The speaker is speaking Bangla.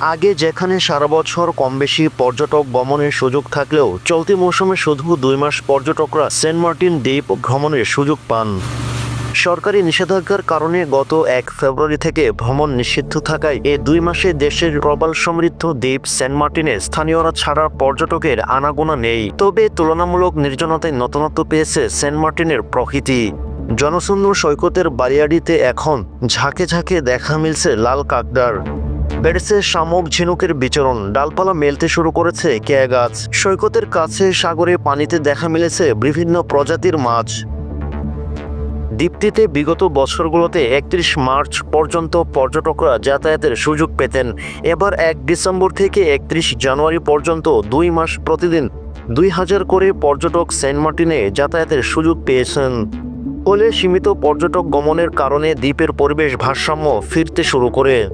আগে যেখানে সারা বছর কম বেশি পর্যটক গমনের সুযোগ থাকলেও চলতি মৌসুমে শুধু 2 মাস পর্যটকরা সেন্ট মার্টিন দ্বীপ ভ্রমণের সুযোগ পান। সরকারি নিষেধাজ্ঞার কারণে গত 1 ফেব্রুয়ারি থেকে ভ্রমণ নিষিদ্ধ থাকায় এই 2 মাসে দেশের প্রবাল সমৃদ্ধ দ্বীপ সেন্ট মার্টিনে স্থানীয়রা ছাড়া পর্যটকের আনাগোনা নেই। তবে তুলনামূলক নির্জনতায় নতুনত্ব পেয়েছে সেন্ট মার্টিনের প্রকৃতি। জনশূন্য সৈকতের বালিয়াড়িতে এখন ঝাঁকে ঝাঁকে দেখা মিলছে লাল কাকড়ার। বেড়েছে শামুক ঝিনুকের বিচরণ, ডালপালা মেলতে শুরু করেছে কেয়া গাছ। সৈকতের কাছে সাগরে পানিতে দেখা মিলেছে বিভিন্ন প্রজাতির মাছ। দ্বীপটিতে বিগত বছরগুলোতে 31 মার্চ পর্যন্ত পর্যটকরা যাতায়াতের সুযোগ পেতেন। এবার 1 ডিসেম্বর থেকে 31 জানুয়ারি পর্যন্ত 2 মাস প্রতিদিন 2000 করে পর্যটক সেন্ট মার্টিনে যাতায়াতের সুযোগ পেয়েছেন। ফলে সীমিত পর্যটক গমনের কারণে দ্বীপের পরিবেশ ভারসাম্য ফিরতে শুরু করে।